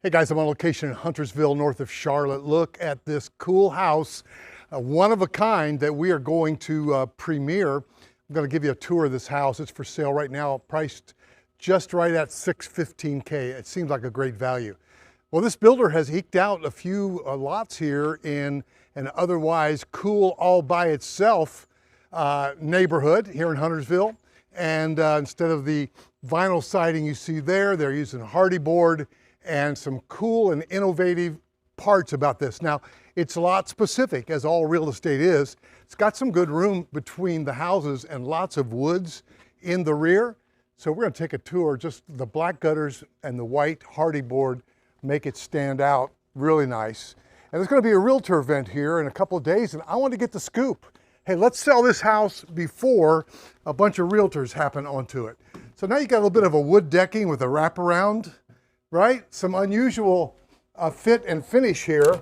Hey guys, I'm on location in Huntersville, north of Charlotte. Look at this cool house, one of a kind that we are going to premiere. I'm going to give you a tour of this house. It's for sale right now, priced just right at $615K. It seems like a great value. Well, this builder has eked out a few lots here in an otherwise cool, all by itself neighborhood here in Huntersville. And instead of the vinyl siding you see there, they're using hardy board and some cool and innovative parts about this. Now, it's lot specific, as all real estate is. It's got some good room between the houses and lots of woods in the rear. So we're gonna take a tour. Just the black gutters and the white hardy board make it stand out really nice. And there's gonna be a realtor event here in a couple of days, and I want to get the scoop. Hey, let's sell this house before a bunch of realtors happen onto it. So now you got a little bit of a wood decking with a wraparound, right? Some unusual fit and finish here,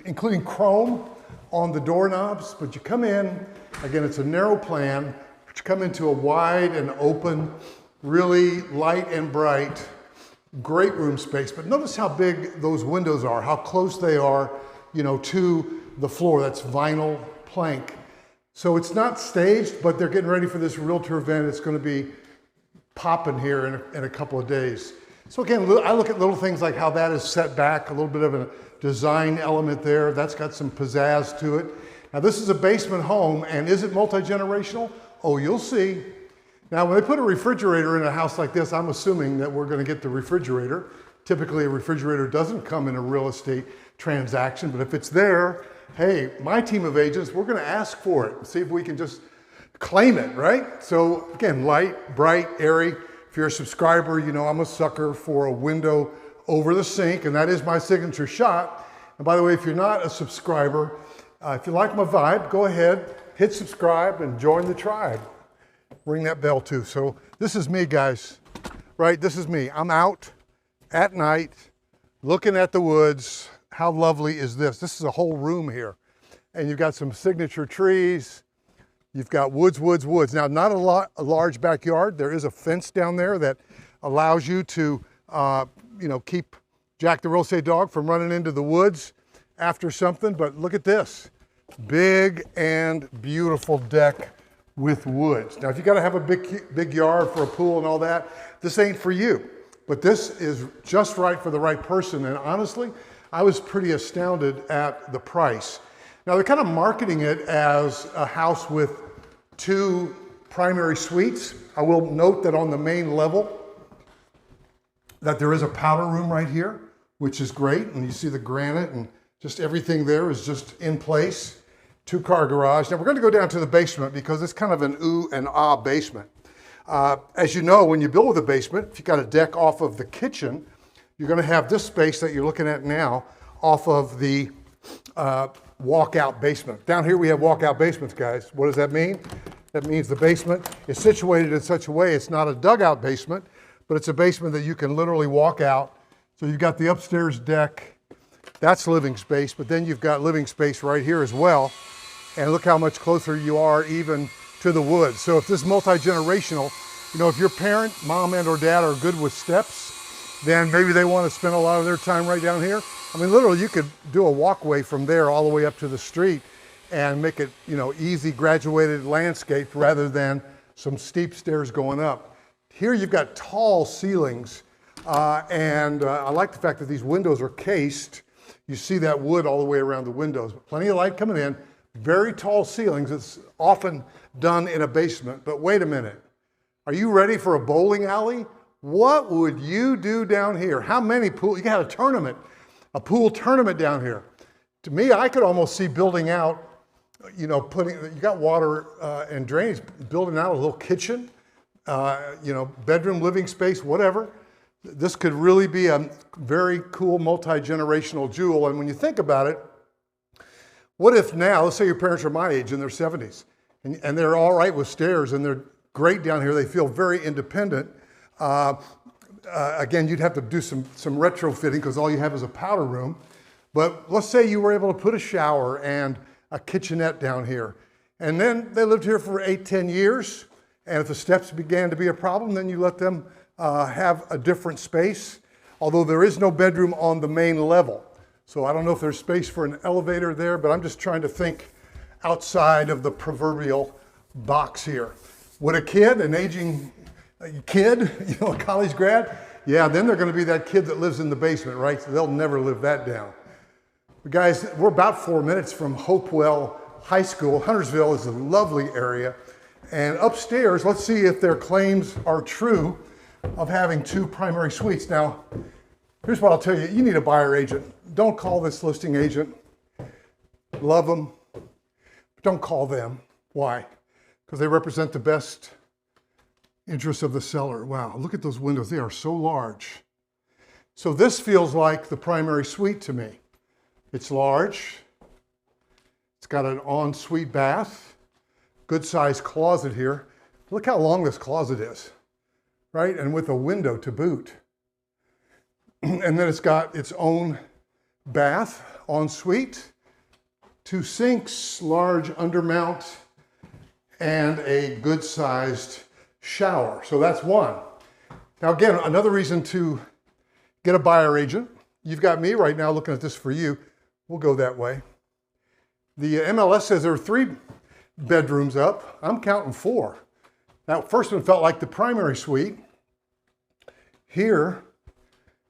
including chrome on the doorknobs. But you come in, again, it's a narrow plan, but you come into a wide and open, really light and bright, great room space. But notice how big those windows are, how close they are, to the floor. That's vinyl plank. So it's not staged, but they're getting ready for this realtor event. It's going to be popping here in a couple of days. So again, I look at little things like how that is set back, a little bit of a design element there. That's got some pizzazz to it. Now this is a basement home, and is it multi-generational? Oh, you'll see. Now when they put a refrigerator in a house like this, I'm assuming that we're gonna get the refrigerator. Typically a refrigerator doesn't come in a real estate transaction, but if it's there, hey, my team of agents, we're gonna ask for it and see if we can just claim it, right? So again, light, bright, airy. If you're a subscriber, you know I'm a sucker for a window over the sink, and that is my signature shot. And by the way, if you're not a subscriber, if you like my vibe, go ahead, hit subscribe and join the tribe. Ring that bell too. So this is me, guys, right? This is me. I'm out at night looking at the woods. How lovely is this? This is a whole room here. And you've got some signature trees. You've got woods. Now, not a large backyard. There is a fence down there that allows you to, keep Jack the real estate dog from running into the woods after something. But look at this, big and beautiful deck with woods. Now, if you got to have a big yard for a pool and all that, this ain't for you. But this is just right for the right person. And honestly, I was pretty astounded at the price. Now, they're kind of marketing it as a house with 2 primary suites. I will note that on the main level that there is a powder room right here, which is great. And you see the granite and just everything there is just in place. 2-car garage. Now we're going to go down to the basement because it's kind of an ooh and ah basement. As you know, when you build with a basement, if you got a deck off of the kitchen, you're going to have this space that you're looking at now off of the walkout basement. Down here we have walkout basements, guys. What does that mean? That means the basement is situated in such a way it's not a dugout basement, but it's a basement that you can literally walk out. So you've got the upstairs deck, that's living space, but then you've got living space right here as well. And look how much closer you are even to the woods. So if this is multi-generational, if your parent, mom and or dad are good with steps, then maybe they want to spend a lot of their time right down here. I mean, literally, you could do a walkway from there all the way up to the street and make it, easy, graduated landscape rather than some steep stairs going up. Here you've got tall ceilings, and I like the fact that these windows are cased. You see that wood all the way around the windows. Plenty of light coming in, very tall ceilings. It's often done in a basement, but wait a minute. Are you ready for a bowling alley? What would you do down here? How many pools? You got a tournament. A pool tournament down here. To me, I could almost see building out, you got water and drainage, building out a little kitchen, bedroom, living space, whatever. This could really be a very cool multi-generational jewel. And when you think about it, what if now, let's say your parents are my age in their 70s, and they're all right with stairs and they're great down here, they feel very independent. Again, you'd have to do some retrofitting because all you have is a powder room. But let's say you were able to put a shower and a kitchenette down here. And then they lived here for 8-10 years. And if the steps began to be a problem, then you let them have a different space. although there is no bedroom on the main level. So I don't know if there's space for an elevator there, but I'm just trying to think outside of the proverbial box here. Would a kid, an aging kid, a college grad, yeah, then they're going to be that kid that lives in the basement, right? So they'll never live that down. But guys, we're about 4 minutes from Hopewell High School. Huntersville is a lovely area. And upstairs, let's see if their claims are true of having 2 primary suites. Now, here's what I'll tell you. You need a buyer agent. Don't call this listing agent. Love them. But don't call them. Why? Because they represent the best interests of the seller. Wow, look at those windows. They are so large. So this feels like the primary suite to me. It's large. It's got an ensuite bath. Good sized closet here. Look how long this closet is, right? And with a window to boot. And then it's got its own bath, ensuite, 2 sinks, large undermount, and a good sized shower. So that's one. Now again, another reason to get a buyer agent. You've got me right now looking at this for you. We'll go that way. The MLS says there are 3 bedrooms up. I'm counting 4. Now, first one felt like the primary suite. Here,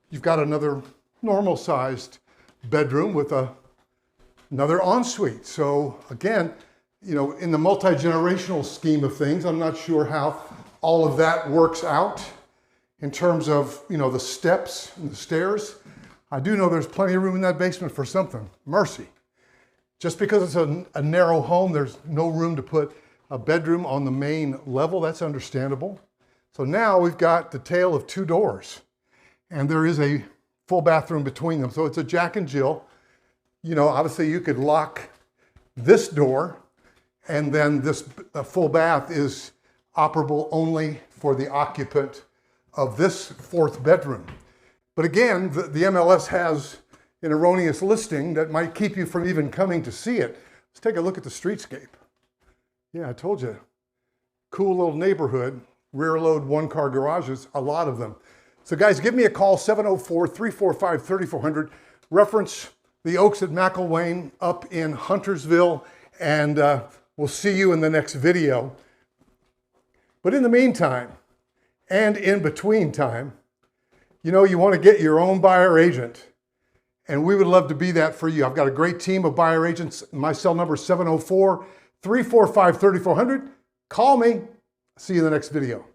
you've got another normal sized bedroom with another ensuite. So again, in the multi-generational scheme of things, I'm not sure how all of that works out in terms of, the steps and the stairs. I do know there's plenty of room in that basement for something. Mercy. Just because it's a narrow home, there's no room to put a bedroom on the main level. That's understandable. So now we've got the tale of 2 doors, and there is a full bathroom between them. So it's a Jack and Jill. Obviously you could lock this door, and then this full bath is operable only for the occupant of this 4th bedroom. But again, the MLS has an erroneous listing that might keep you from even coming to see it. Let's take a look at the streetscape. Yeah, I told you. Cool little neighborhood, rear load 1-car garages, a lot of them. So guys, give me a call, 704-345-3400. Reference the Oaks at McElwain up in Huntersville, and we'll see you in the next video. But in the meantime, and in between time, you want to get your own buyer agent. And we would love to be that for you. I've got a great team of buyer agents. My cell number is 704-345-3400. Call me. See you in the next video.